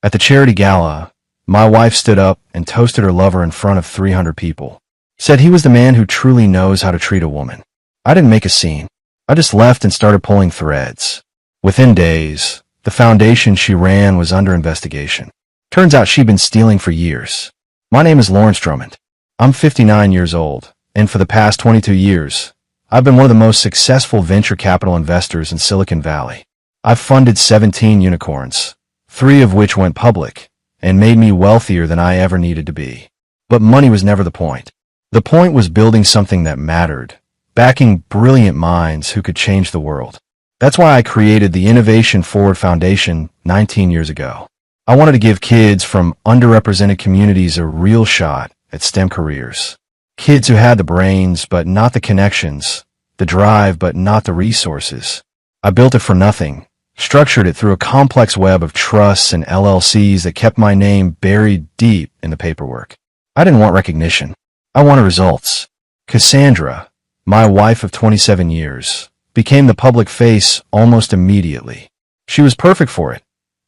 At the charity gala, my wife stood up and toasted her lover in front of 300 people. Said he was the man who truly knows how to treat a woman. I didn't make a scene. I just left and started pulling threads. Within days, the foundation she ran was under investigation. Turns out she'd been stealing for years. My name is Lawrence Drummond. I'm 59 years old, and for the past 22 years, I've been one of the most successful venture capital investors in Silicon Valley. I've funded 17 unicorns, 3 of which went public, and made me wealthier than I ever needed to be. But money was never the point. The point was building something that mattered, backing brilliant minds who could change the world. That's why I created the Innovation Forward Foundation 19 years ago. I wanted to give kids from underrepresented communities a real shot at STEM careers. Kids who had the brains but not the connections, the drive but not the resources. I built it for nothing, structured it through a complex web of trusts and LLCs that kept my name buried deep in the paperwork. I didn't want recognition. I wanted results. Cassandra, my wife of 27 years, became the public face almost immediately. She was perfect for it.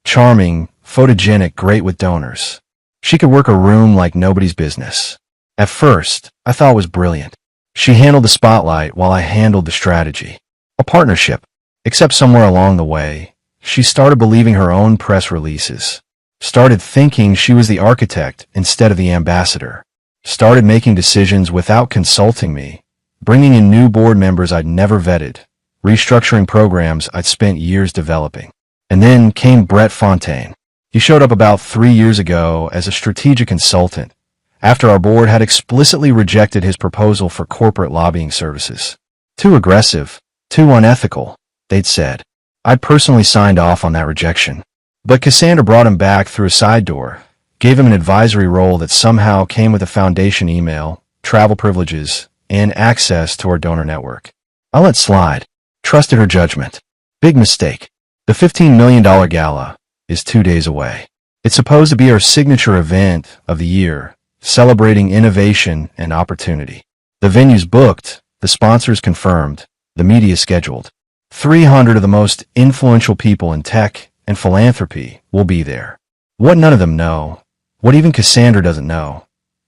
Charming, photogenic, great with donors. She could work a room like nobody's business. At first, I thought it was brilliant. She handled the spotlight while I handled the strategy. A partnership. Except somewhere along the way, she started believing her own press releases. Started thinking she was the architect instead of the ambassador. Started making decisions without consulting me. Bringing in new board members I'd never vetted. Restructuring programs I'd spent years developing. And then came Brett Fontaine. He showed up about 3 years ago as a strategic consultant, after our board had explicitly rejected his proposal for corporate lobbying services. Too aggressive, too unethical, they'd said. I'd personally signed off on that rejection. But Cassandra brought him back through a side door, gave him an advisory role that somehow came with a foundation email, travel privileges, and access to our donor network. I let slide. Trusted her judgment. Big mistake. The $15 million Gala is 2 days away. It's supposed to be our signature event of the year, celebrating innovation and opportunity. The venue's booked, the sponsors confirmed, the media scheduled. 300 of the most influential people in tech and philanthropy will be there. What none of them know, what even Cassandra doesn't know,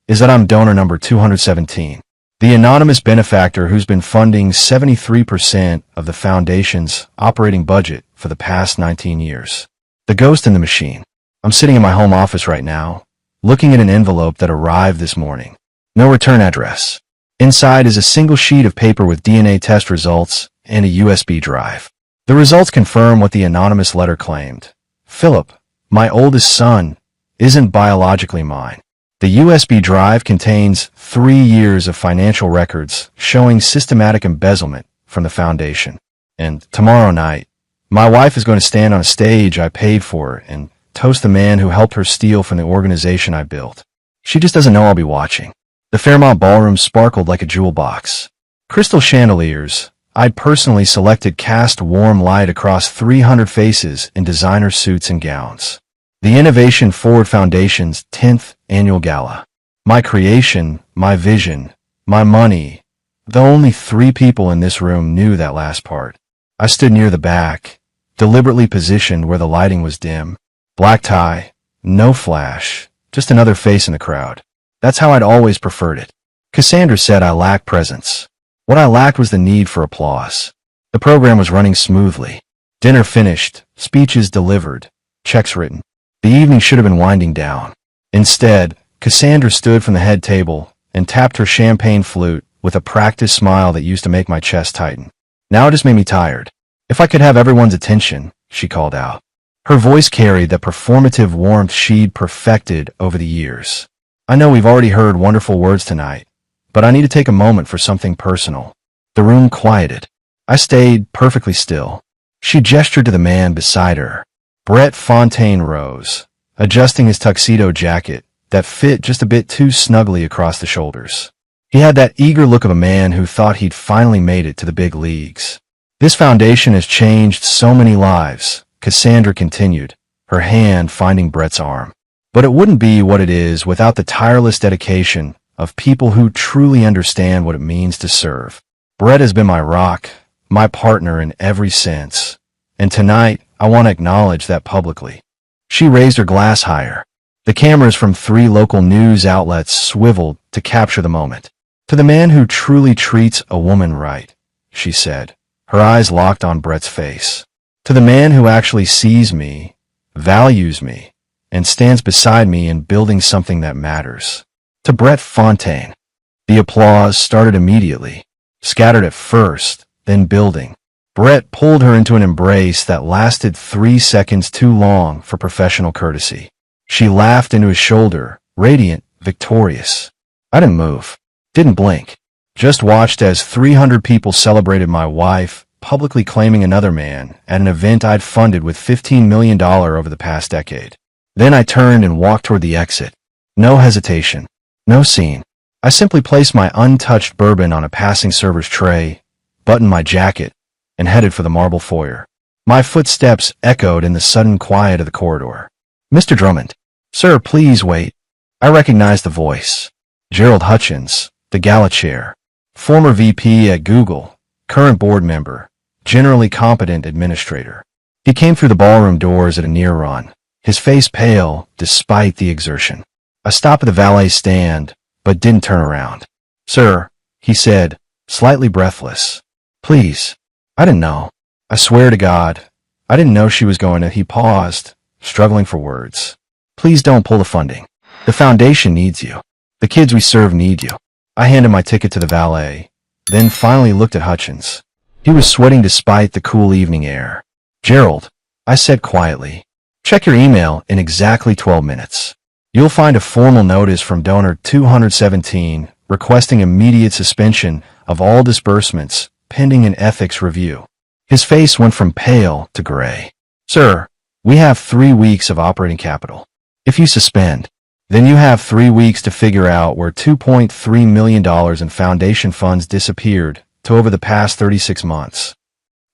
is that I'm donor number 217. The anonymous benefactor who's been funding 73% of the foundation's operating budget for the past 19 years. The ghost in the machine. I'm sitting in my home office right now, looking at an envelope that arrived this morning. No return address. Inside is a single sheet of paper with DNA test results and a USB drive. The results confirm what the anonymous letter claimed. Philip, my oldest son, isn't biologically mine. The USB drive contains 3 years of financial records showing systematic embezzlement from the foundation. And tomorrow night, my wife is going to stand on a stage I paid for and toast the man who helped her steal from the organization I built. She just doesn't know I'll be watching. The Fairmont Ballroom sparkled like a jewel box. Crystal chandeliers. I'd personally selected cast warm light across 300 faces in designer suits and gowns. The Innovation Forward Foundation's 10th annual gala. My creation, my vision, my money. Though only 3 people in this room knew that last part. I stood near the back, deliberately positioned where the lighting was dim. Black tie, no flash, just another face in the crowd. That's how I'd always preferred it. Cassandra said I lacked presence. What I lacked was the need for applause. The program was running smoothly. Dinner finished, speeches delivered, checks written. The evening should have been winding down. Instead, Cassandra stood from the head table and tapped her champagne flute with a practiced smile that used to make my chest tighten. Now it just made me tired. If I could have everyone's attention, she called out. Her voice carried the performative warmth she'd perfected over the years. I know we've already heard wonderful words tonight, but I need to take a moment for something personal. The room quieted. I stayed perfectly still. She gestured to the man beside her. Brett Fontaine rose, adjusting his tuxedo jacket that fit just a bit too snugly across the shoulders. He had that eager look of a man who thought he'd finally made it to the big leagues. This foundation has changed so many lives, Cassandra continued, her hand finding Brett's arm. But it wouldn't be what it is without the tireless dedication of people who truly understand what it means to serve. Brett has been my rock, my partner in every sense. And tonight, I want to acknowledge that publicly. She raised her glass higher. The cameras from 3 local news outlets swiveled to capture the moment. "To the man who truly treats a woman right," she said, her eyes locked on Brett's face. "To the man who actually sees me, values me, and stands beside me in building something that matters. To Brett Fontaine." The applause started immediately, scattered at first, then building. Brett pulled her into an embrace that lasted 3 seconds too long for professional courtesy. She laughed into his shoulder, radiant, victorious. I didn't move, didn't blink, just watched as 300 people celebrated my wife, publicly claiming another man, at an event I'd funded with $15 million over the past decade. Then I turned and walked toward the exit. No hesitation, no scene. I simply placed my untouched bourbon on a passing server's tray, buttoned my jacket, and headed for the marble foyer. My footsteps echoed in the sudden quiet of the corridor. "Mr. Drummond." "Sir, please wait." I recognized the voice. Gerald Hutchins, the Gala chair, former VP at Google, current board member, generally competent administrator. He came through the ballroom doors at a near run, his face pale despite the exertion. I stopped at the valet stand, but didn't turn around. "Sir," he said, slightly breathless. "Please." I didn't know. I swear to God, I didn't know she was going to. He paused, struggling for words. "Please don't pull the funding. The foundation needs you. The kids we serve need you." I handed my ticket to the valet, then finally looked at Hutchins. He was sweating despite the cool evening air. "Gerald," I said quietly, "check your email in exactly 12 minutes. You'll find a formal notice from donor 217 requesting immediate suspension of all disbursements pending an ethics review." His face went from pale to gray. "Sir, we have 3 weeks of operating capital. If you suspend, then you have 3 weeks to figure out where $2.3 million in foundation funds disappeared to over the past 36 months.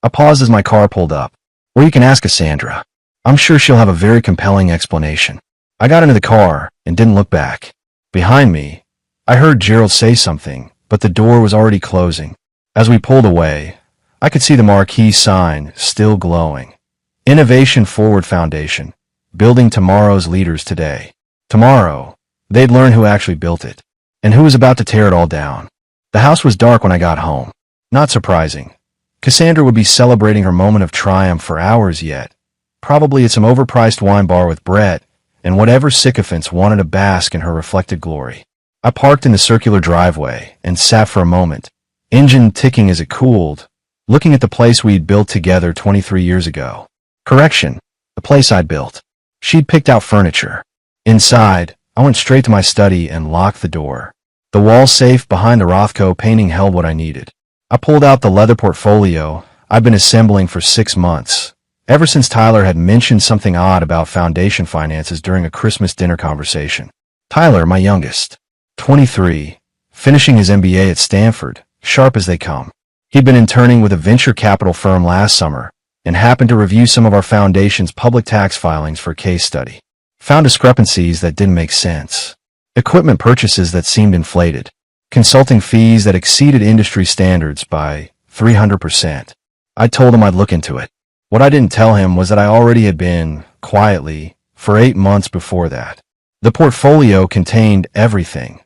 I paused as my car pulled up. "Or you can ask Cassandra. I'm sure she'll have a very compelling explanation." I got into the car and didn't look back. Behind me, I heard Gerald say something, but the door was already closing. As we pulled away, I could see the marquee sign still glowing. Innovation Forward Foundation, building tomorrow's leaders today. Tomorrow, they'd learn who actually built it, and who was about to tear it all down. The house was dark when I got home. Not surprising. Cassandra would be celebrating her moment of triumph for hours yet, probably at some overpriced wine bar with Brett, and whatever sycophants wanted to bask in her reflected glory. I parked in the circular driveway and sat for a moment, engine ticking as it cooled, looking at the place we'd built together 23 years ago. Correction, the place I'd built. She'd picked out furniture. Inside, I went straight to my study and locked the door. The wall safe behind the Rothko painting held what I needed. I pulled out the leather portfolio I'd been assembling for 6 months, ever since Tyler had mentioned something odd about foundation finances during a Christmas dinner conversation. Tyler, my youngest, 23, finishing his MBA at Stanford, sharp as they come. He'd been interning with a venture capital firm last summer and happened to review some of our foundation's public tax filings for a case study. Found discrepancies that didn't make sense. Equipment purchases that seemed inflated. Consulting fees that exceeded industry standards by 300%. I told him I'd look into it. What I didn't tell him was that I already had been, quietly, for 8 months before that. The portfolio contained everything.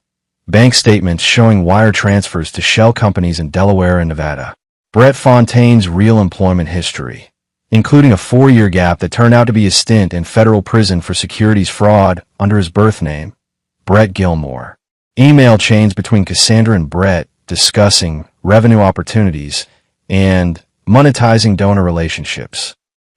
Bank statements showing wire transfers to shell companies in Delaware and Nevada. Brett Fontaine's real employment history, including a 4-year gap that turned out to be a stint in federal prison for securities fraud under his birth name, Brett Gilmore. Email chains between Cassandra and Brett discussing revenue opportunities and monetizing donor relationships.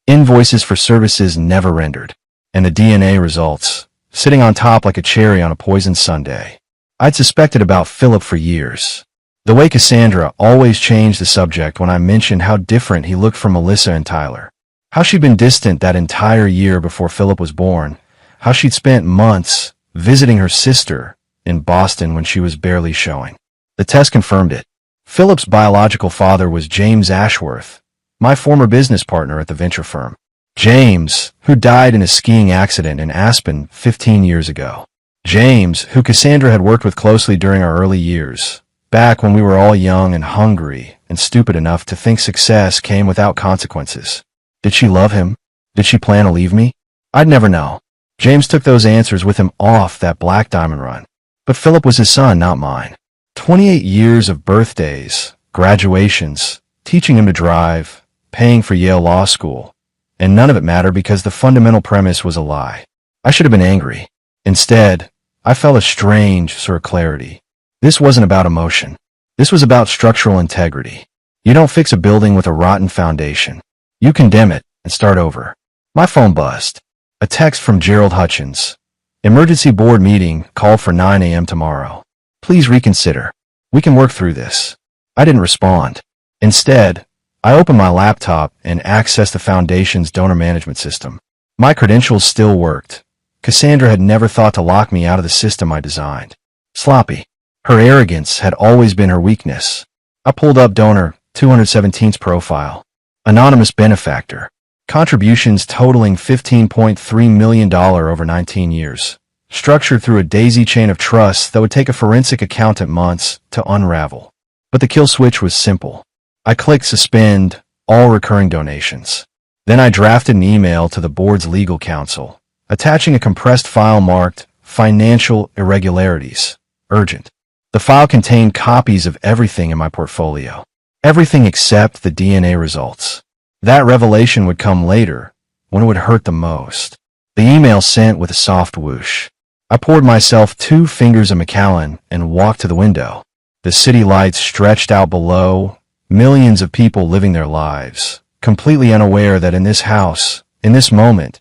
Invoices for services never rendered. And the DNA results, sitting on top like a cherry on a poisoned sundae. I'd suspected about Philip for years. The way Cassandra always changed the subject when I mentioned how different he looked from Melissa and Tyler. How she'd been distant that entire year before Philip was born. How she'd spent months visiting her sister in Boston when she was barely showing. The test confirmed it. Philip's biological father was James Ashworth, my former business partner at the venture firm. James, who died in a skiing accident in Aspen 15 years ago. James, who Cassandra had worked with closely during our early years, back when we were all young and hungry and stupid enough to think success came without consequences. Did she love him? Did she plan to leave me? I'd never know. James took those answers with him off that Black Diamond run. But Philip was his son, not mine. 28 years of birthdays, graduations, teaching him to drive, paying for Yale Law School, and none of it mattered because the fundamental premise was a lie. I should have been angry. Instead, I felt a strange sort of clarity. This wasn't about emotion. This was about structural integrity. You don't fix a building with a rotten foundation. You condemn it and start over. My phone buzzed. A text from Gerald Hutchins. Emergency board meeting called for 9 a.m. tomorrow. Please reconsider. We can work through this. I didn't respond. Instead, I opened my laptop and accessed the foundation's donor management system. My credentials still worked. Cassandra had never thought to lock me out of the system I designed. Sloppy. Her arrogance had always been her weakness. I pulled up donor 217's profile. Anonymous benefactor. Contributions totaling $15.3 million over 19 years. Structured through a daisy chain of trust that would take a forensic accountant months to unravel. But the kill switch was simple. I clicked suspend all recurring donations. Then I drafted an email to the board's legal counsel, attaching a compressed file marked Financial Irregularities. Urgent. The file contained copies of everything in my portfolio. Everything except the DNA results. That revelation would come later, when it would hurt the most. The email sent with a soft whoosh. I poured myself 2 fingers of Macallan and walked to the window. The city lights stretched out below, millions of people living their lives, completely unaware that in this house, in this moment,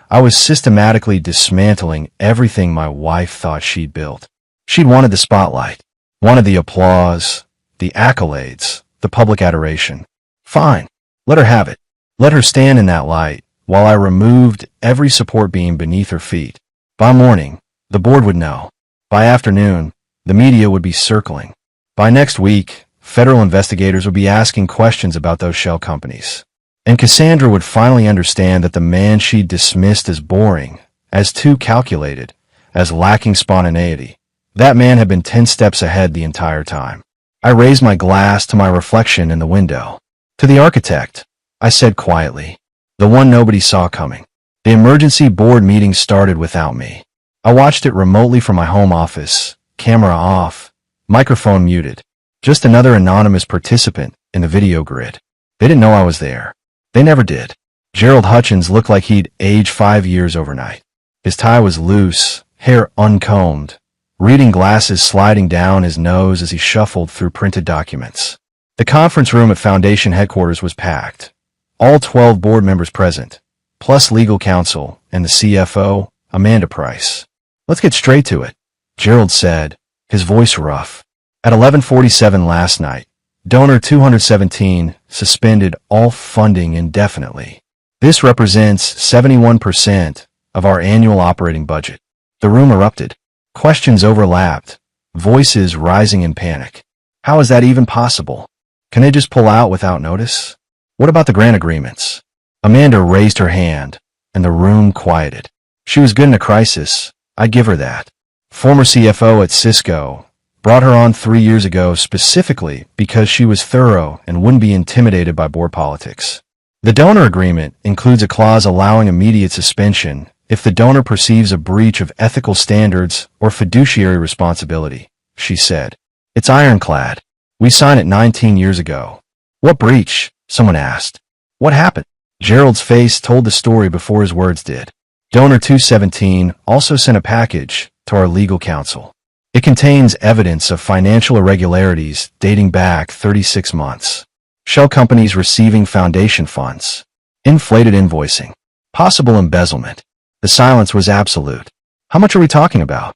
I was systematically dismantling everything my wife thought she'd built. She'd wanted the spotlight, wanted the applause, the accolades, the public adoration. Fine. Let her have it. Let her stand in that light while I removed every support beam beneath her feet. By morning, the board would know. By afternoon, the media would be circling. By next week, federal investigators would be asking questions about those shell companies. And Cassandra would finally understand that the man she'd dismissed as boring, as too calculated, as lacking spontaneity, that man had been 10 steps ahead the entire time. I raised my glass to my reflection in the window. To the architect, I said quietly, the one nobody saw coming. The emergency board meeting started without me. I watched it remotely from my home office, camera off, microphone muted. Just another anonymous participant in the video grid. They didn't know I was there. They never did. Gerald Hutchins looked like he'd aged 5 years overnight. His tie was loose, hair uncombed, reading glasses sliding down his nose as he shuffled through printed documents. The conference room at Foundation headquarters was packed. All 12 board members present, plus legal counsel and the CFO, Amanda Price. Let's get straight to it, Gerald said, his voice rough. At 11:47 last night, donor 217 suspended all funding indefinitely. This represents 71% of our annual operating budget. The room erupted. Questions overlapped, voices rising in panic. How is that even possible? Can they just pull out without notice? What about the grant agreements? Amanda raised her hand, and the room quieted. She was good in a crisis, I'd give her that. Former CFO at Cisco, brought her on 3 years ago specifically because she was thorough and wouldn't be intimidated by board politics. The donor agreement includes a clause allowing immediate suspension if the donor perceives a breach of ethical standards or fiduciary responsibility, she said. It's ironclad. We signed it 19 years ago. What breach? Someone asked. What happened? Gerald's face told the story before his words did. Donor 217 also sent a package to our legal counsel. It contains evidence of financial irregularities dating back 36 months. Shell companies receiving foundation funds. Inflated invoicing. Possible embezzlement. The silence was absolute. How much are we talking about?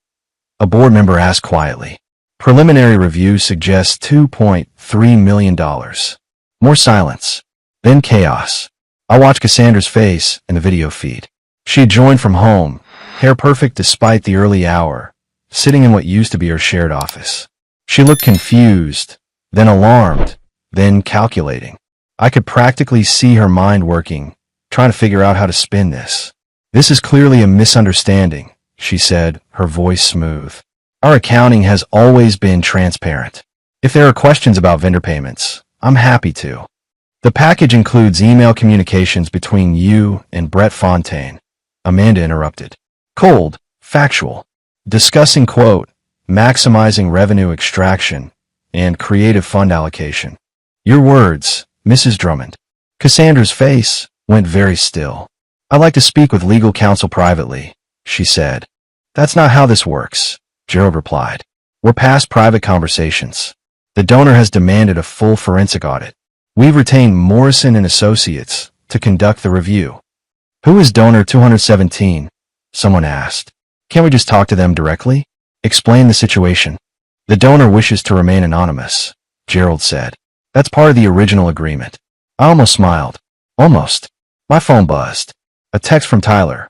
A board member asked quietly. Preliminary review suggests $2.3 million. More silence. Then chaos. I watched Cassandra's face in the video feed. She had joined from home, hair perfect despite the early hour, sitting in what used to be her shared office. She looked confused, then alarmed, then calculating. I could practically see her mind working, trying to figure out how to spin this. This is clearly a misunderstanding, she said, her voice smooth. Our accounting has always been transparent. If there are questions about vendor payments, I'm happy to. The package includes email communications between you and Brett Fontaine. Amanda interrupted. Cold, factual. Discussing, quote, maximizing revenue extraction and creative fund allocation. Your words, Mrs. Drummond. Cassandra's face went very still. I'd like to speak with legal counsel privately, she said. That's not how this works, Gerald replied. We're past private conversations. The donor has demanded a full forensic audit. We've retained Morrison and Associates to conduct the review. Who is donor 217? Someone asked. Can't we just talk to them directly? Explain the situation. The donor wishes to remain anonymous, Gerald said. That's part of the original agreement. I almost smiled. Almost. My phone buzzed. A text from Tyler.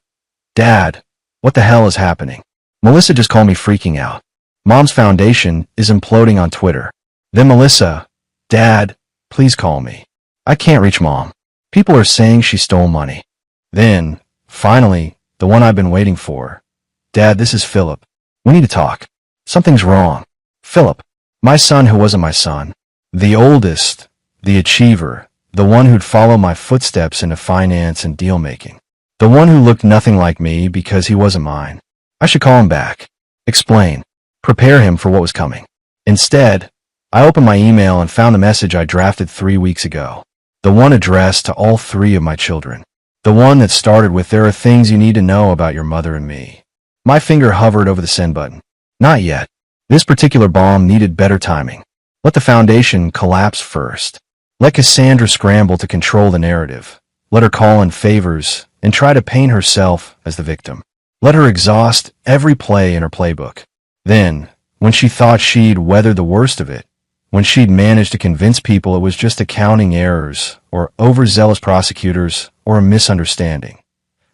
Dad, what the hell is happening? Melissa just called me freaking out. Mom's foundation is imploding on Twitter. Then Melissa, Dad, please call me. I can't reach Mom. People are saying she stole money. Then, finally, the one I've been waiting for. Dad, this is Philip. We need to talk. Something's wrong. Philip, my son who wasn't my son. The oldest, the achiever, the one who'd follow my footsteps into finance and deal-making. The one who looked nothing like me because he wasn't mine. I should call him back. Explain. Prepare him for what was coming. Instead, I opened my email and found the message I drafted 3 weeks ago. The one addressed to all 3 of my children. The one that started with, there are things you need to know about your mother and me. My finger hovered over the send button. Not yet. This particular bomb needed better timing. Let the foundation collapse first. Let Cassandra scramble to control the narrative. Let her call in favors and try to paint herself as the victim. Let her exhaust every play in her playbook. Then, when she thought she'd weathered the worst of it, when she'd managed to convince people it was just accounting errors, or overzealous prosecutors, or a misunderstanding,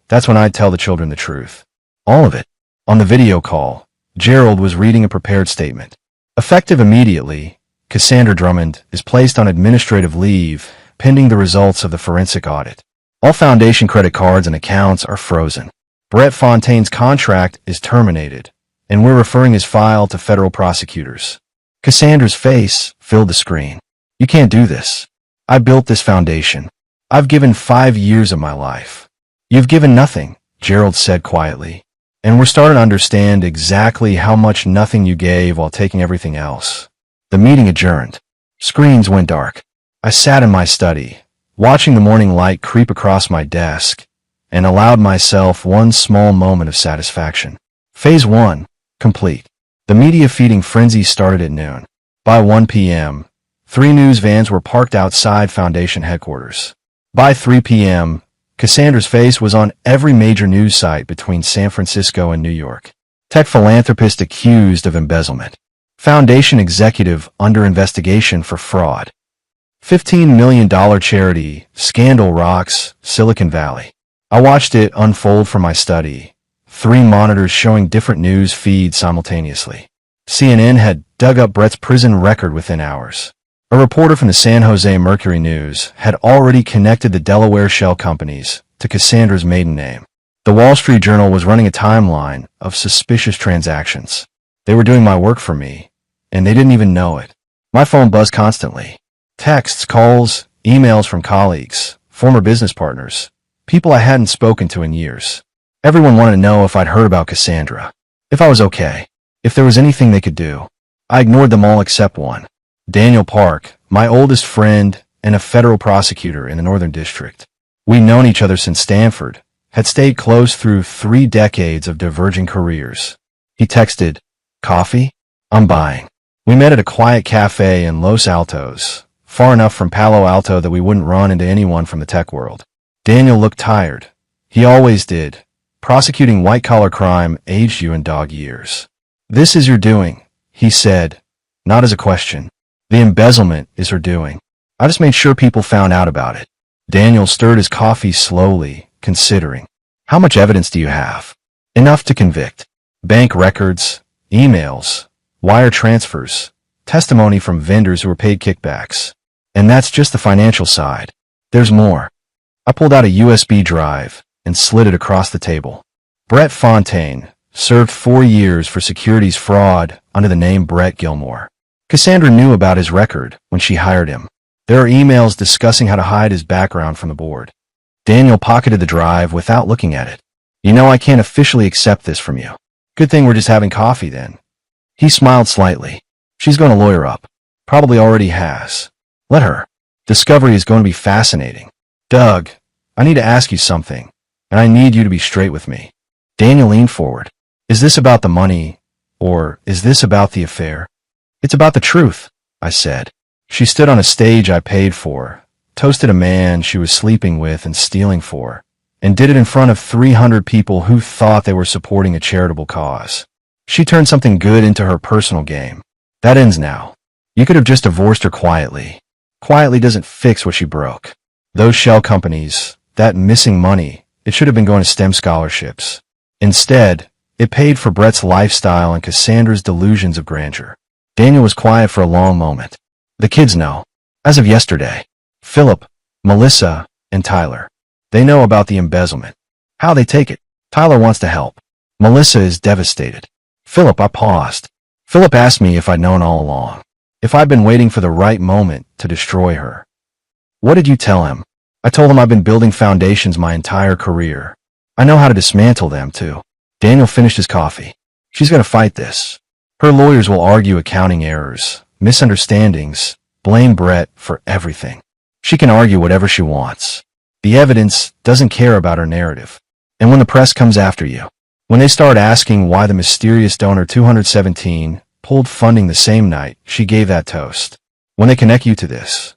that's when I'd tell the children the truth. All of it. On the video call, Gerald was reading a prepared statement. Effective immediately, Cassandra Drummond is placed on administrative leave pending the results of the forensic audit. All foundation credit cards and accounts are frozen. Brett Fontaine's contract is terminated, and we're referring his file to federal prosecutors. Cassandra's face filled the screen. You can't do this. I built this foundation. I've given 5 years of my life. You've given nothing, Gerald said quietly. And we're starting to understand exactly how much nothing you gave while taking everything else. The meeting adjourned. Screens went dark. I sat in my study, watching the morning light creep across my desk, and allowed myself one small moment of satisfaction. Phase 1, complete. The media feeding frenzy started at noon. By 1 p.m., 3 news vans were parked outside Foundation headquarters. By 3 p.m., Cassandra's face was on every major news site between San Francisco and New York. Tech philanthropist accused of embezzlement. Foundation executive under investigation for fraud. $15 million charity, scandal rocks, Silicon Valley. I watched it unfold from my study. 3 monitors showing different news feeds simultaneously. CNN had dug up Brett's prison record within hours. A reporter from the San Jose Mercury News had already connected the Delaware shell companies to Cassandra's maiden name. The Wall Street Journal was running a timeline of suspicious transactions. They were doing my work for me, and they didn't even know it. My phone buzzed constantly. Texts, calls, emails from colleagues, former business partners, people I hadn't spoken to in years. Everyone wanted to know if I'd heard about Cassandra, if I was okay, if there was anything they could do. I ignored them all except one. Daniel Park, my oldest friend and a federal prosecutor in the Northern District. We'd known each other since Stanford, had stayed close through 3 decades of diverging careers. He texted, "Coffee? I'm buying." We met at a quiet cafe in Los Altos, far enough from Palo Alto that we wouldn't run into anyone from the tech world. Daniel looked tired. He always did. Prosecuting white-collar crime aged you in dog years. "This is your doing," he said, not as a question. "The embezzlement is her doing. I just made sure people found out about it." Daniel stirred his coffee slowly, considering. "How much evidence do you have?" "Enough to convict. Bank records, emails, wire transfers, testimony from vendors who were paid kickbacks. And that's just the financial side. There's more." I pulled out a USB drive and slid it across the table. Brett Fontaine served 4 years for securities fraud under the name Brett Gilmore. Cassandra knew about his record when she hired him. There are emails discussing how to hide his background from the board. Daniel pocketed the drive without looking at it. You know I can't officially accept this from you. Good thing we're just having coffee then. He smiled slightly. She's going to lawyer up. Probably already has. Let her. Discovery is going to be fascinating. Doug, I need to ask you something, and I need you to be straight with me. Daniel leaned forward. Is this about the money, or is this about the affair? It's about the truth, I said. She stood on a stage I paid for, toasted a man she was sleeping with and stealing for, and did it in front of 300 people who thought they were supporting a charitable cause. She turned something good into her personal game. That ends now. You could have just divorced her quietly. Quietly doesn't fix what she broke. Those shell companies, that missing money, it should have been going to STEM scholarships. Instead, it paid for Brett's lifestyle and Cassandra's delusions of grandeur. Daniel was quiet for a long moment. The kids know. As of yesterday. Philip, Melissa, and Tyler. They know about the embezzlement. How they take it. Tyler wants to help. Melissa is devastated. Philip, I paused. Philip asked me if I'd known all along. If I'd been waiting for the right moment to destroy her. What did you tell him? I told him I've been building foundations my entire career. I know how to dismantle them, too. Daniel finished his coffee. She's going to fight this. Her lawyers will argue accounting errors, misunderstandings, blame Brett for everything. She can argue whatever she wants. The evidence doesn't care about her narrative. And when the press comes after you, when they start asking why the mysterious donor 217 pulled funding the same night she gave that toast, when they connect you to this,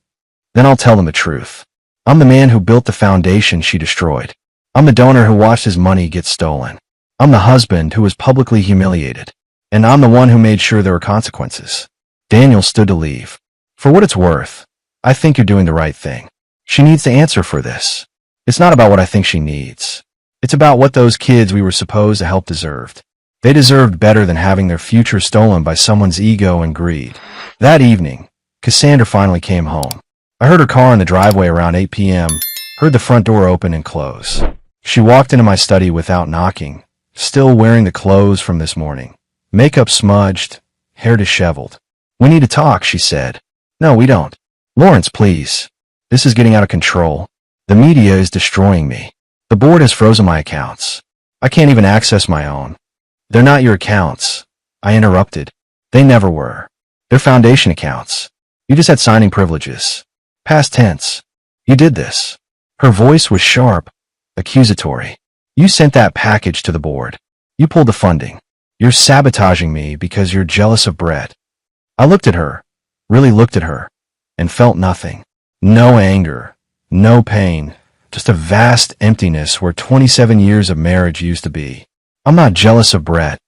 then I'll tell them the truth. I'm the man who built the foundation she destroyed. I'm the donor who watched his money get stolen. I'm the husband who was publicly humiliated. And I'm the one who made sure there were consequences. Daniel stood to leave. For what it's worth, I think you're doing the right thing. She needs to answer for this. It's not about what I think she needs. It's about what those kids we were supposed to help deserved. They deserved better than having their future stolen by someone's ego and greed. That evening, Cassandra finally came home. I heard her car in the driveway around 8 p.m., heard the front door open and close. She walked into my study without knocking, still wearing the clothes from this morning. Makeup smudged, hair disheveled. We need to talk, she said. No, we don't. Lawrence, please. This is getting out of control. The media is destroying me. The board has frozen my accounts. I can't even access my own. They're not your accounts. I interrupted. They never were. They're foundation accounts. You just had signing privileges. Past tense. You did this. Her voice was sharp, accusatory. You sent that package to the board. You pulled the funding. You're sabotaging me because you're jealous of Brett. I looked at her, really looked at her, and felt nothing. No anger, no pain, just a vast emptiness where 27 years of marriage used to be. I'm not jealous of Brett,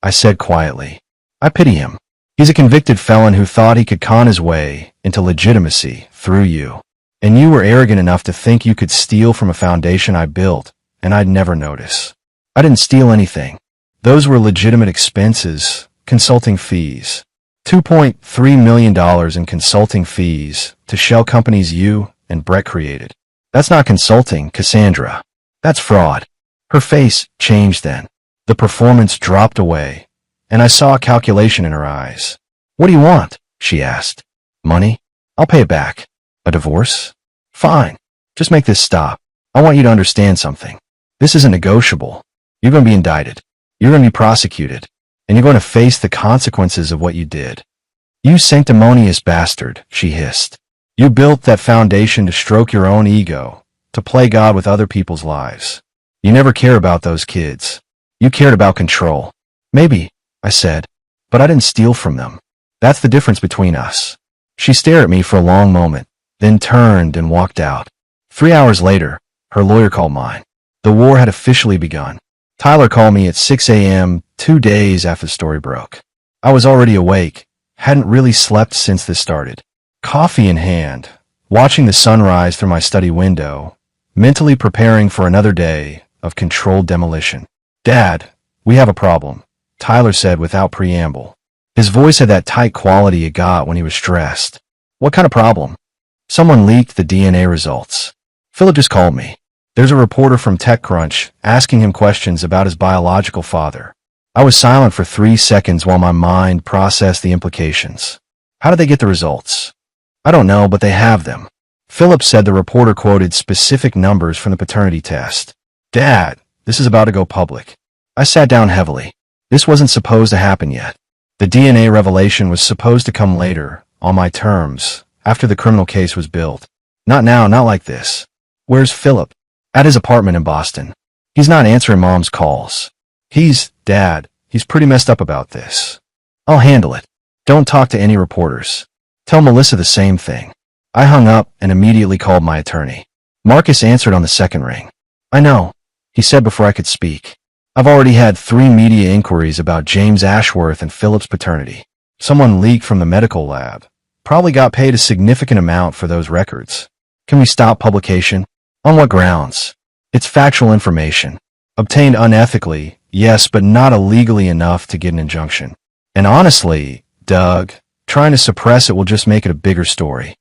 I said quietly. I pity him. He's a convicted felon who thought he could con his way into legitimacy through you. And you were arrogant enough to think you could steal from a foundation I built, and I'd never notice. I didn't steal anything. Those were legitimate expenses, consulting fees. $2.3 million in consulting fees to shell companies you and Brett created. That's not consulting, Cassandra. That's fraud. Her face changed then. The performance dropped away, and I saw a calculation in her eyes. What do you want? She asked. Money? I'll pay it back. A divorce? Fine. Just make this stop. I want you to understand something. This isn't negotiable. You're going to be indicted. You're going to be prosecuted. And you're going to face the consequences of what you did. You sanctimonious bastard, she hissed. You built that foundation to stroke your own ego, to play God with other people's lives. You never cared about those kids. You cared about control. Maybe, I said, but I didn't steal from them. That's the difference between us. She stared at me for a long moment, then turned and walked out. 3 hours later, her lawyer called mine. The war had officially begun. Tyler called me at 6 a.m. 2 days after the story broke. I was already awake, hadn't really slept since this started. Coffee in hand, watching the sunrise through my study window, mentally preparing for another day of controlled demolition. Dad, we have a problem, Tyler said without preamble. His voice had that tight quality it got when he was stressed. What kind of problem? Someone leaked the DNA results. Philip just called me. There's a reporter from TechCrunch asking him questions about his biological father. I was silent for 3 seconds while my mind processed the implications. How did they get the results? I don't know, but they have them. Philip said the reporter quoted specific numbers from the paternity test. Dad, This is about to go public. I sat down heavily. This wasn't supposed to happen yet. The DNA revelation was supposed to come later, on my terms, after the criminal case was built. Not now, not like this. Where's Philip? At his apartment in Boston. He's not answering Mom's calls. Dad, he's pretty messed up about this. I'll handle it. Don't talk to any reporters. Tell Melissa the same thing. I hung up and immediately called my attorney. Marcus answered on the second ring. I know, he said before I could speak. I've already had 3 media inquiries about James Ashworth and Philip's paternity. Someone leaked from the medical lab. Probably got paid a significant amount for those records. Can we stop publication? On what grounds? It's factual information. Obtained unethically, yes, but not illegally enough to get an injunction. And honestly, Doug, trying to suppress it will just make it a bigger story.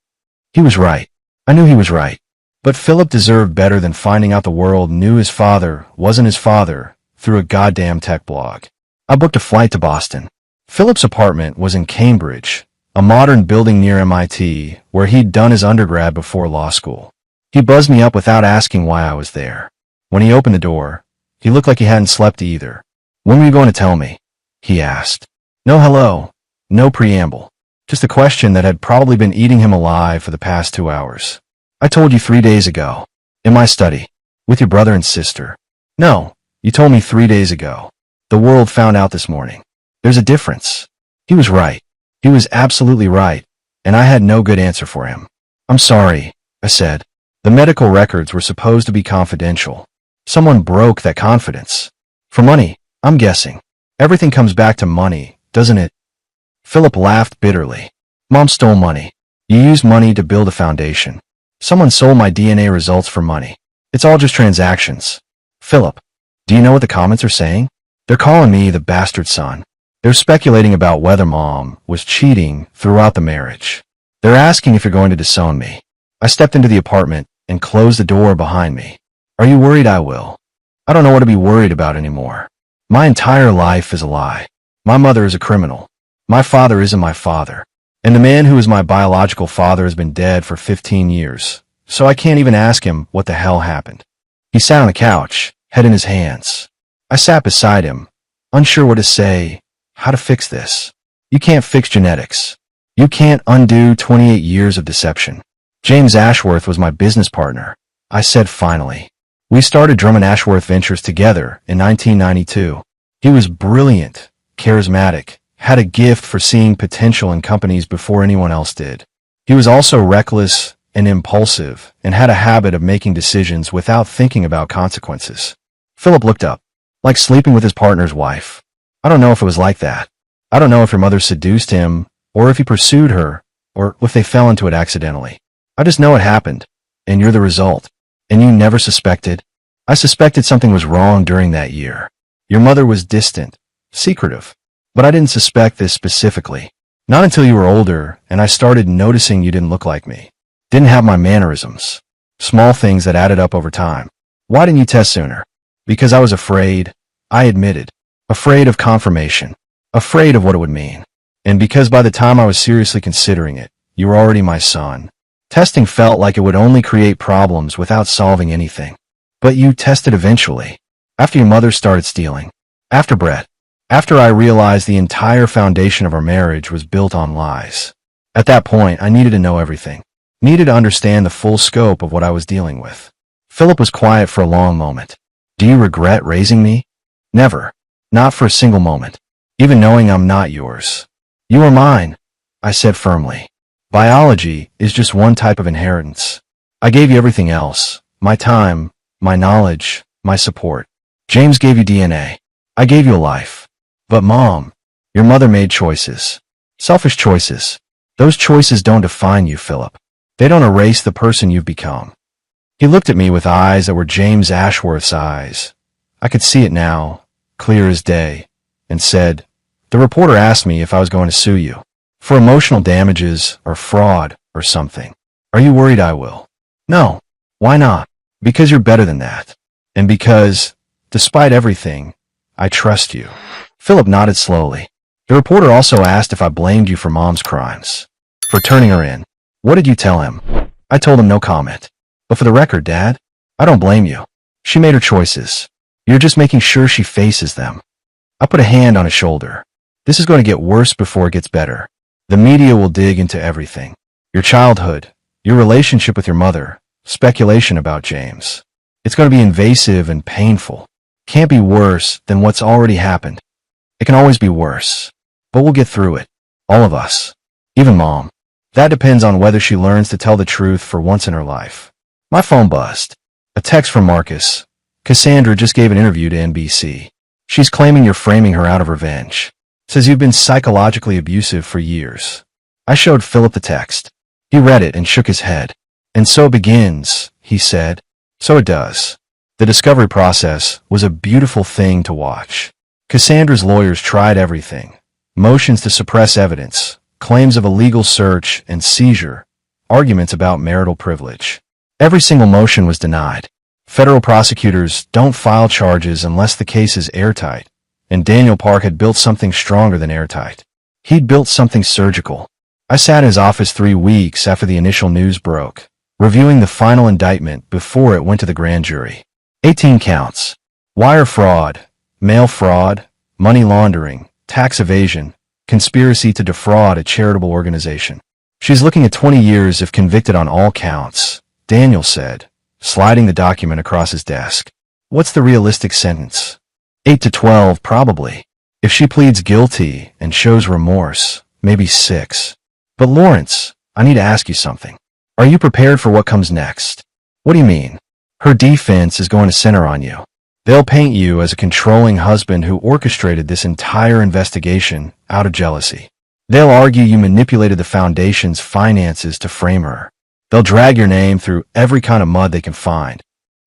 He was right. I knew he was right. But Philip deserved better than finding out the world knew his father wasn't his father through a goddamn tech blog. I booked a flight to Boston. Philip's apartment was in Cambridge, a modern building near MIT, where he'd done his undergrad before law school. He buzzed me up without asking why I was there. When he opened the door, he looked like he hadn't slept either. When were you going to tell me? He asked. No hello, no preamble. Just a question that had probably been eating him alive for the past 2 hours. I told you 3 days ago. In my study. With your brother and sister. No, you told me 3 days ago. The world found out this morning. There's a difference. He was right. He was absolutely right, and I had no good answer for him. I'm sorry, I said. The medical records were supposed to be confidential. Someone broke that confidence. For money, I'm guessing. Everything comes back to money, doesn't it? Philip laughed bitterly. Mom stole money. You used money to build a foundation. Someone sold my DNA results for money. It's all just transactions. Philip, do you know what the comments are saying? They're calling me the bastard son. They're speculating about whether Mom was cheating throughout the marriage. They're asking if you're going to disown me. I stepped into the apartment and closed the door behind me. Are you worried I will? I don't know what to be worried about anymore. My entire life is a lie. My mother is a criminal. My father isn't my father. And the man who is my biological father has been dead for 15 years, so I can't even ask him what the hell happened. He sat on the couch, head in his hands. I sat beside him, unsure what to say, how to fix this. You can't fix genetics. You can't undo 28 years of deception. James Ashworth was my business partner, I said finally. We started Drummond Ashworth Ventures together in 1992. He was brilliant, charismatic, had a gift for seeing potential in companies before anyone else did. He was also reckless and impulsive and had a habit of making decisions without thinking about consequences. Philip looked up, like sleeping with his partner's wife. I don't know if it was like that. I don't know if your mother seduced him, or if he pursued her, or if they fell into it accidentally. I just know it happened, and you're the result. And you never suspected? I suspected something was wrong during that year. Your mother was distant, secretive. But I didn't suspect this specifically. Not until you were older, and I started noticing you didn't look like me. Didn't have my mannerisms. Small things that added up over time. Why didn't you test sooner? Because I was afraid, I admitted. Afraid of confirmation. Afraid of what it would mean. And because by the time I was seriously considering it, you were already my son. Testing felt like it would only create problems without solving anything. But you tested eventually. After your mother started stealing. After Brett. After I realized the entire foundation of our marriage was built on lies. At that point, I needed to know everything. Needed to understand the full scope of what I was dealing with. Philip was quiet for a long moment. Do you regret raising me? Never. Not for a single moment. Even knowing I'm not yours. You are mine, I said firmly. Biology is just one type of inheritance. I gave you everything else. My time, my knowledge, my support. James gave you DNA. I gave you a life. But Mom, your mother made choices. Selfish choices. Those choices don't define you, Philip. They don't erase the person you've become. He looked at me with eyes that were James Ashworth's eyes. I could see it now, clear as day, and said, the reporter asked me if I was going to sue you. For emotional damages, or fraud, or something. Are you worried I will? No. Why not? Because you're better than that. And because, despite everything, I trust you. Philip nodded slowly. The reporter also asked if I blamed you for Mom's crimes. For turning her in. What did you tell him? I told him no comment. But for the record, Dad, I don't blame you. She made her choices. You're just making sure she faces them. I put a hand on his shoulder. This is going to get worse before it gets better. The media will dig into everything. Your childhood, your relationship with your mother, speculation about James. It's going to be invasive and painful. Can't be worse than what's already happened. It can always be worse. But we'll get through it. All of us. Even Mom. That depends on whether she learns to tell the truth for once in her life. My phone buzzed. A text from Marcus. Cassandra just gave an interview to NBC. She's claiming you're framing her out of revenge. Says you've been psychologically abusive for years. I showed Philip the text. He read it and shook his head. And so it begins, he said. So it does. The discovery process was a beautiful thing to watch. Cassandra's lawyers tried everything. Motions to suppress evidence, claims of illegal search and seizure, arguments about marital privilege. Every single motion was denied. Federal prosecutors don't file charges unless the case is airtight, and Daniel Park had built something stronger than airtight. He'd built something surgical. I sat in his office 3 weeks after the initial news broke, reviewing the final indictment before it went to the grand jury. 18 counts. Wire fraud, mail fraud, money laundering, tax evasion, conspiracy to defraud a charitable organization. She's looking at 20 years if convicted on all counts, Daniel said, sliding the document across his desk. What's the realistic sentence? 8 to 12, probably. If she pleads guilty and shows remorse, maybe 6. But Lawrence, I need to ask you something. Are you prepared for what comes next? What do you mean? Her defense is going to center on you. They'll paint you as a controlling husband who orchestrated this entire investigation out of jealousy. They'll argue you manipulated the foundation's finances to frame her. They'll drag your name through every kind of mud they can find.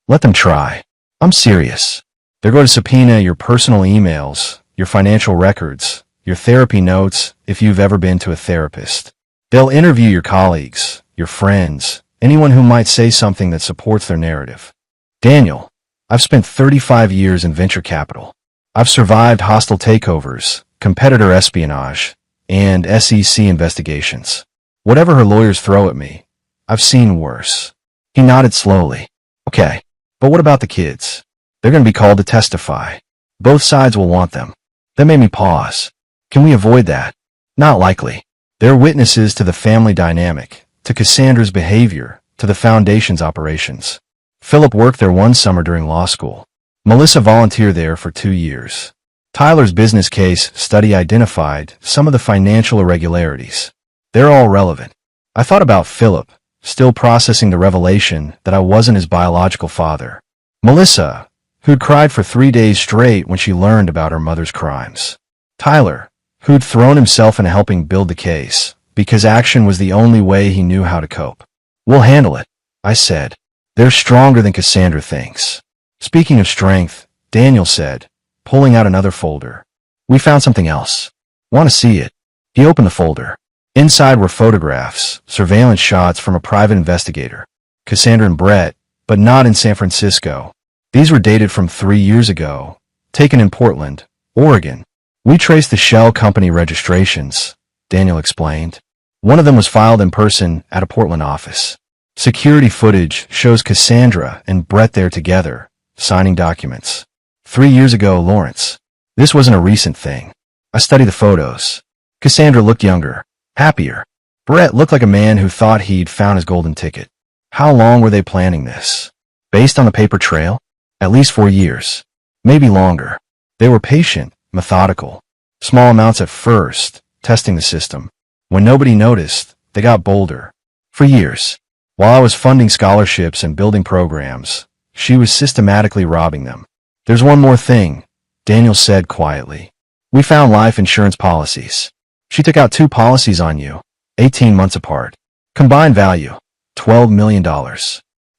Let them try. I'm serious. They're going to subpoena your personal emails, your financial records, your therapy notes if you've ever been to a therapist. They'll interview your colleagues, your friends, anyone who might say something that supports their narrative. Daniel, I've spent 35 years in venture capital. I've survived hostile takeovers, competitor espionage, and SEC investigations. Whatever her lawyers throw at me, I've seen worse. He nodded slowly. Okay, but what about the kids? They're going to be called to testify. Both sides will want them. That made me pause. Can we avoid that? Not likely. They're witnesses to the family dynamic, to Cassandra's behavior, to the foundation's operations. Philip worked there one summer during law school. Melissa volunteered there for 2 years. Tyler's business case study identified some of the financial irregularities. They're all relevant. I thought about Philip, still processing the revelation that I wasn't his biological father. Melissa, who'd cried for 3 days straight when she learned about her mother's crimes. Tyler, who'd thrown himself into helping build the case, because action was the only way he knew how to cope. We'll handle it, I said. They're stronger than Cassandra thinks. Speaking of strength, Daniel said, pulling out another folder. We found something else. Want to see it? He opened the folder. Inside were photographs, surveillance shots from a private investigator. Cassandra and Brett, but not in San Francisco. These were dated from 3 years ago, taken in Portland, Oregon. We traced the shell company registrations, Daniel explained. One of them was filed in person at a Portland office. Security footage shows Cassandra and Brett there together, signing documents. 3 years ago, Lawrence. This wasn't a recent thing. I studied the photos. Cassandra looked younger, happier. Brett looked like a man who thought he'd found his golden ticket. How long were they planning this? Based on the paper trail? At least 4 years. Maybe longer. They were patient, methodical. Small amounts at first, testing the system. When nobody noticed, they got bolder. For years. While I was funding scholarships and building programs, she was systematically robbing them. There's one more thing, Daniel said quietly. We found life insurance policies. She took out 2 policies on you, 18 months apart. Combined value, $12 million.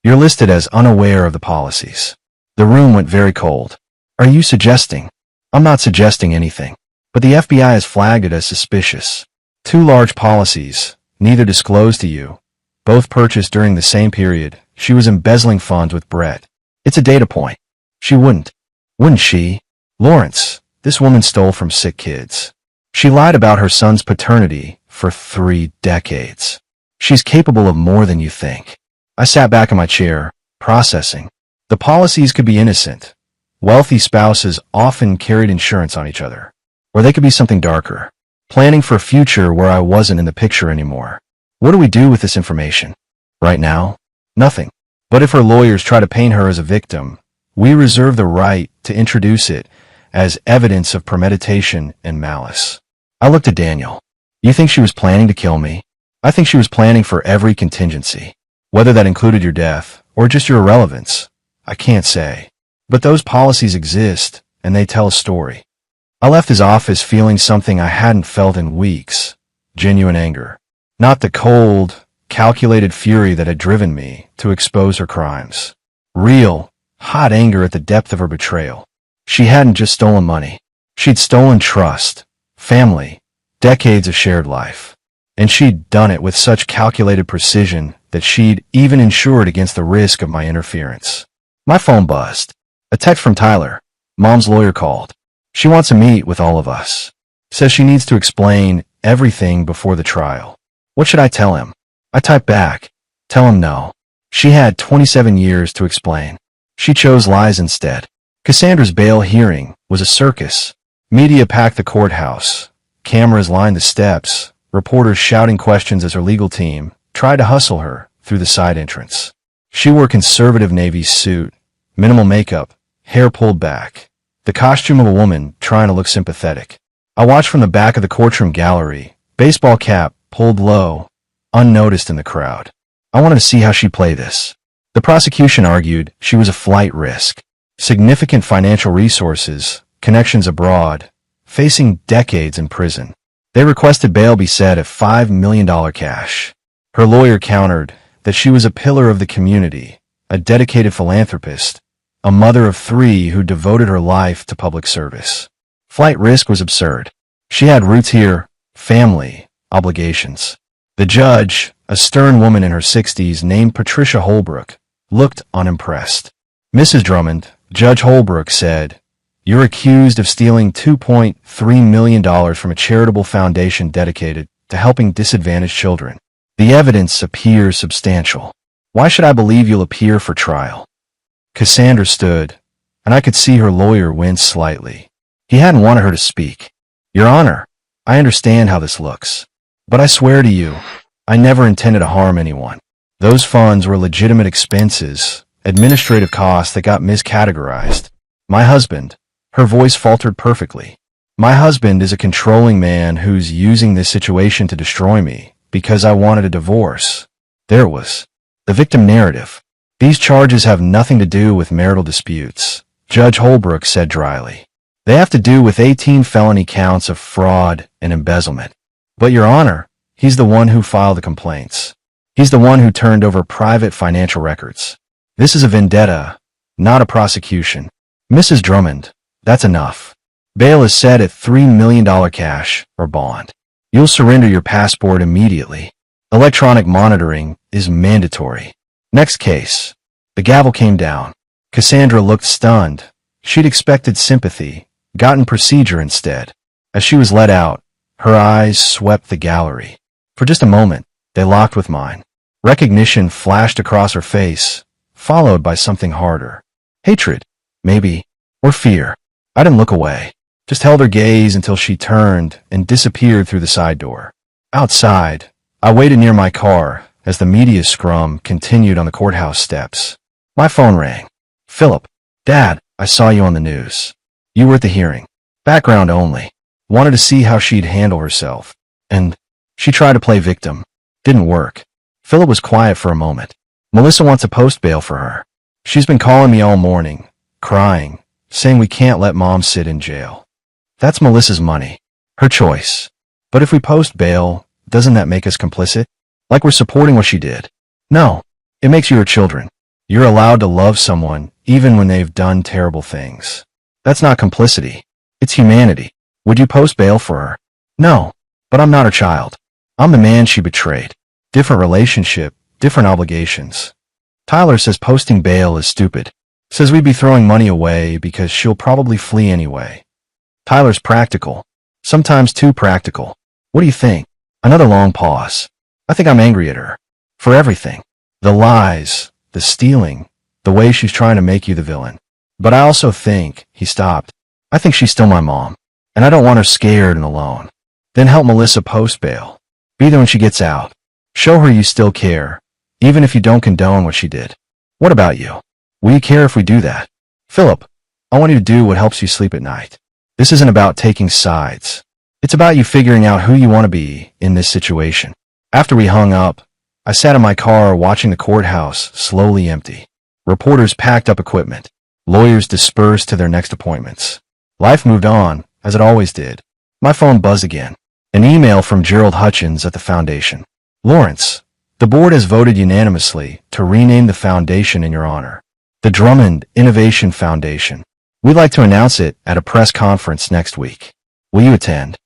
You're listed as unaware of the policies. The room went very cold. Are you suggesting? I'm not suggesting anything. But the FBI has flagged it as suspicious. 2 large policies, neither disclosed to you. Both purchased during the same period. She was embezzling funds with Brett. It's a data point. She wouldn't. Wouldn't she? Lawrence, this woman stole from sick kids. She lied about her son's paternity for 3 decades. She's capable of more than you think. I sat back in my chair, processing. The policies could be innocent. Wealthy spouses often carried insurance on each other. Or they could be something darker. Planning for a future where I wasn't in the picture anymore. What do we do with this information? Right now? Nothing. But if her lawyers try to paint her as a victim, we reserve the right to introduce it as evidence of premeditation and malice. I looked at Daniel. You think she was planning to kill me? I think she was planning for every contingency. Whether that included your death or just your irrelevance, I can't say. But those policies exist, and they tell a story. I left his office feeling something I hadn't felt in weeks. Genuine anger. Not the cold, calculated fury that had driven me to expose her crimes. Real, hot anger at the depth of her betrayal. She hadn't just stolen money. She'd stolen trust, family, decades of shared life. And she'd done it with such calculated precision that she'd even insured against the risk of my interference. My phone buzzed. A text from Tyler. Mom's lawyer called. She wants to meet with all of us. Says she needs to explain everything before the trial. What should I tell him? I typed back. Tell him no. She had 27 years to explain. She chose lies instead. Cassandra's bail hearing was a circus. Media packed the courthouse. Cameras lined the steps. Reporters shouting questions as her legal team tried to hustle her through the side entrance. She wore a conservative navy suit, minimal makeup, hair pulled back, the costume of a woman trying to look sympathetic. I watched from the back of the courtroom gallery, baseball cap pulled low, unnoticed in the crowd. I wanted to see how she'd play this. The prosecution argued she was a flight risk, significant financial resources, connections abroad, facing decades in prison. They requested bail be set at $5 million cash. Her lawyer countered that she was a pillar of the community, a dedicated philanthropist, a mother of 3 who devoted her life to public service. Flight risk was absurd. She had roots here, family, obligations. The judge, a stern woman in her 60s named Patricia Holbrook, looked unimpressed. Mrs. Drummond, Judge Holbrook said, "You're accused of stealing $2.3 million from a charitable foundation dedicated to helping disadvantaged children. The evidence appears substantial. Why should I believe you'll appear for trial?" Cassandra stood, and I could see her lawyer wince slightly. He hadn't wanted her to speak. "Your Honor, I understand how this looks. But I swear to you, I never intended to harm anyone. Those funds were legitimate expenses, administrative costs that got miscategorized. My husband," her voice faltered perfectly, "my husband is a controlling man who's using this situation to destroy me because I wanted a divorce." There it was. The victim narrative. "These charges have nothing to do with marital disputes," Judge Holbrook said dryly. "They have to do with 18 felony counts of fraud and embezzlement. But, Your Honor, he's the one who filed the complaints. He's the one who turned over private financial records. This is a vendetta, not a prosecution. Mrs. Drummond, that's enough. Bail is set at $3 million cash or bond. You'll surrender your passport immediately. Electronic monitoring is mandatory. Next case." The gavel came down. Cassandra looked stunned. She'd expected sympathy, gotten procedure instead. As she was let out, her eyes swept the gallery. For just a moment, they locked with mine. Recognition flashed across her face, followed by something harder. Hatred, maybe, or fear. I didn't look away, just held her gaze until she turned and disappeared through the side door. Outside, I waited near my car as the media scrum continued on the courthouse steps. My phone rang. "Philip, Dad, I saw you on the news. You were at the hearing. Background only. Wanted to see how she'd handle herself." And she tried to play victim. Didn't work. Philip was quiet for a moment. "Melissa wants a post bail for her. She's been calling me all morning, crying, saying we can't let Mom sit in jail. That's Melissa's money. Her choice. But if we post bail, doesn't that make us complicit? Like we're supporting what she did? No. It makes you her children. You're allowed to love someone even when they've done terrible things. That's not complicity. It's humanity. Would you post bail for her?" "No. But I'm not her child. I'm the man she betrayed. Different relationship, different obligations." Tyler says posting bail is stupid. Says we'd be throwing money away because she'll probably flee anyway. Tyler's practical. Sometimes too practical. What do you think? Another long pause. I think I'm angry at her. For everything. The lies, the stealing, the way she's trying to make you the villain. But I also think, he stopped, I think she's still my mom, and I don't want her scared and alone. Then help Melissa post bail. Be there when she gets out. Show her you still care, even if you don't condone what she did. What about you? Will you care if we do that? Philip, I want you to do what helps you sleep at night. This isn't about taking sides. It's about you figuring out who you want to be in this situation. After we hung up, I sat in my car watching the courthouse slowly empty. Reporters packed up equipment. Lawyers dispersed to their next appointments. Life moved on, as it always did. My phone buzzed again. An email from Gerald Hutchins at the foundation. Lawrence, the board has voted unanimously to rename the foundation in your honor. The Drummond Innovation Foundation. We'd like to announce it at a press conference next week. Will you attend?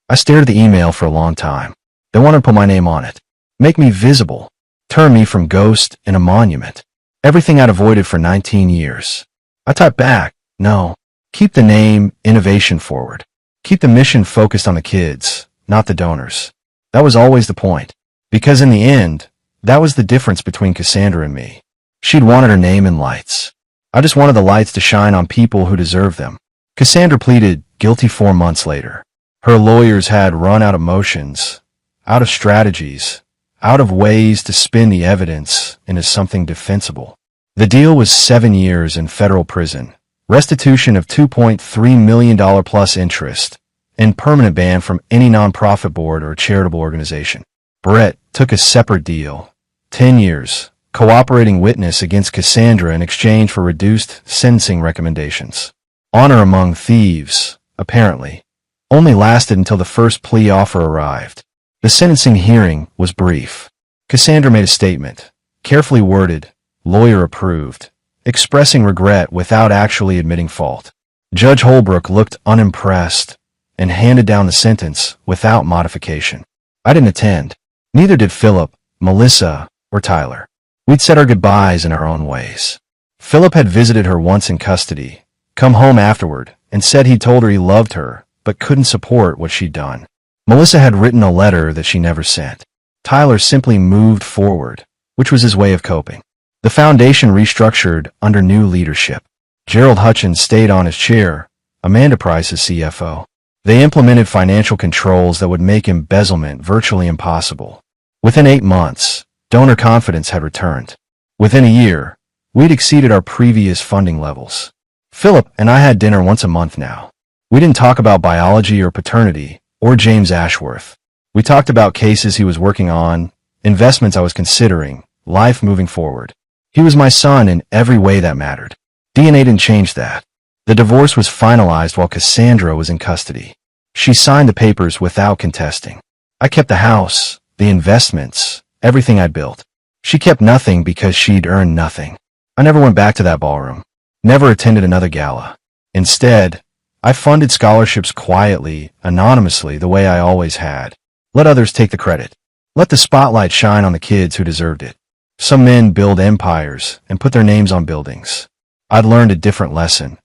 I stared at the email for a long time. They wanted to put my name on it. Make me visible. Turn me from ghost in a monument. Everything I'd avoided for 19 years. I typed back, no. Keep the name Innovation forward. Keep the mission focused on the kids, not the donors. That was always the point. Because in the end, that was the difference between Cassandra and me. She'd wanted her name in lights. I just wanted the lights to shine on people who deserve them. Cassandra pleaded guilty 4 months later. Her lawyers had run out of motions, out of strategies, out of ways to spin the evidence into something defensible. The deal was 7 years in federal prison, restitution of $2.3 million plus interest, and permanent ban from any nonprofit board or charitable organization. Brett took a separate deal, 10 years, cooperating witness against Cassandra in exchange for reduced sentencing recommendations. Honor among thieves, apparently, only lasted until the first plea offer arrived. The sentencing hearing was brief. Cassandra made a statement, carefully worded, lawyer approved, expressing regret without actually admitting fault. Judge Holbrook looked unimpressed and handed down the sentence without modification. I didn't attend. Neither did Philip, Melissa, or Tyler. We'd said our goodbyes in our own ways. Philip had visited her once in custody, come home afterward, and said he'd told her he loved her, but couldn't support what she'd done. Melissa had written a letter that she never sent. Tyler simply moved forward, which was his way of coping. The foundation restructured under new leadership. Gerald Hutchins stayed on his chair, Amanda Price as CFO. They implemented financial controls that would make embezzlement virtually impossible. Within 8 months, donor confidence had returned. Within a year, we'd exceeded our previous funding levels. Philip and I had dinner once a month now. We didn't talk about biology or paternity, or James Ashworth. We talked about cases he was working on, investments I was considering, life moving forward. He was my son in every way that mattered. DNA didn't change that. The divorce was finalized while Cassandra was in custody. She signed the papers without contesting. I kept the house, the investments, everything I'd built. She kept nothing because she'd earned nothing. I never went back to that ballroom. Never attended another gala. Instead, I funded scholarships quietly, anonymously, the way I always had. Let others take the credit. Let the spotlight shine on the kids who deserved it. Some men build empires and put their names on buildings. I'd learned a different lesson.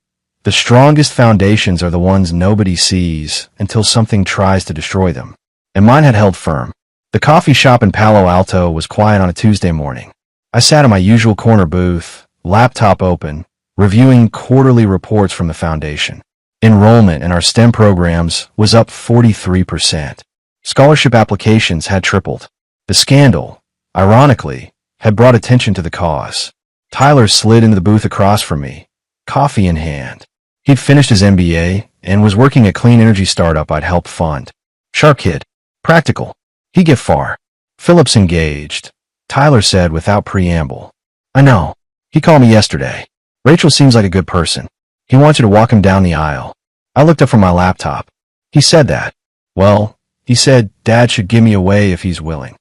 The strongest foundations are the ones nobody sees until something tries to destroy them. And mine had held firm. The coffee shop in Palo Alto was quiet on a Tuesday morning. I sat in my usual corner booth, laptop open, reviewing quarterly reports from the foundation. Enrollment in our STEM programs was up 43%. Scholarship applications had tripled. The scandal, ironically, had brought attention to the cause. Tyler slid into the booth across from me, coffee in hand. He'd finished his MBA and was working at clean energy startup I'd helped fund. Sharp kid. Practical. He'd get far. Philip's engaged. Tyler said without preamble. I know. He called me yesterday. Rachel seems like a good person. He wants you to walk him down the aisle. I looked up from my laptop. He said that. Well, he said Dad should give me away if he's willing.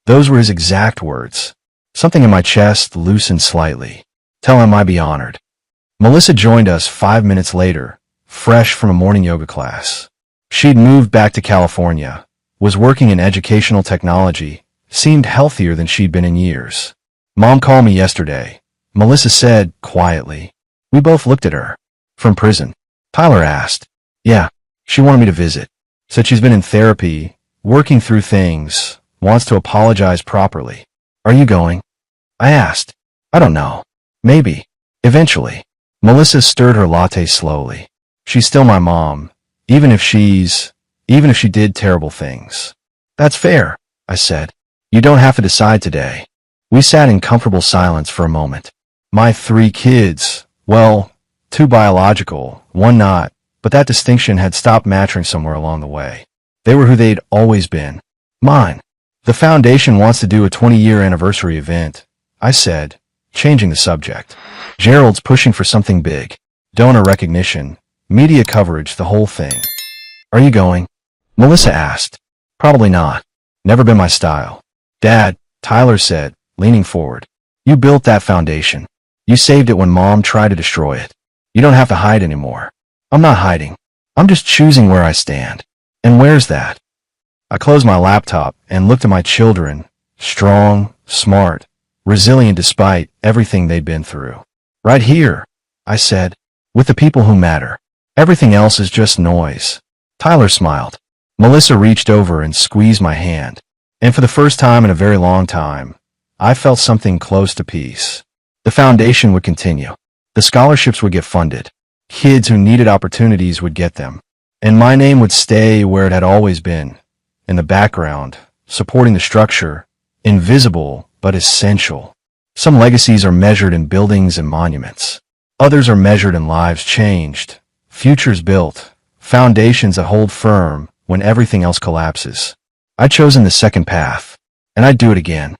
Those were his exact words. Something in my chest loosened slightly. Tell him I'd be honored. Melissa joined us 5 minutes later, fresh from a morning yoga class. She'd moved back to California, was working in educational technology, seemed healthier than she'd been in years. Mom called me yesterday, Melissa said quietly. We both looked at her. From prison? Tyler asked. Yeah, she wanted me to visit. Said she's been in therapy, working through things, wants to apologize properly. Are you going? I asked. I don't know. Maybe. Eventually. Melissa stirred her latte slowly. She's still my mom, even if she did terrible things. That's fair, I said. You don't have to decide today. We sat in comfortable silence for a moment. My 3 kids, well, 2 biological, 1 not, but that distinction had stopped mattering somewhere along the way. They were who they'd always been. Mine. The foundation wants to do a 20-year anniversary event, I said, changing the subject. Gerald's pushing for something big. Donor recognition, media coverage, the whole thing. Are you going? Melissa asked. Probably not. Never been my style. Dad, Tyler said, leaning forward. You built that foundation. You saved it when Mom tried to destroy it. You don't have to hide anymore. I'm not hiding. I'm just choosing where I stand. And where's that? I closed my laptop and looked at my children, strong, smart, resilient despite everything they'd been through. Right here, I said, with the people who matter. Everything else is just noise. Tyler smiled. Melissa reached over and squeezed my hand. And for the first time in a very long time, I felt something close to peace. The foundation would continue. The scholarships would get funded. Kids who needed opportunities would get them. And my name would stay where it had always been, in the background, supporting the structure, invisible but essential. Some legacies are measured in buildings and monuments. Others are measured in lives changed, futures built, foundations that hold firm when everything else collapses. I'd chosen the second path, and I'd do it again.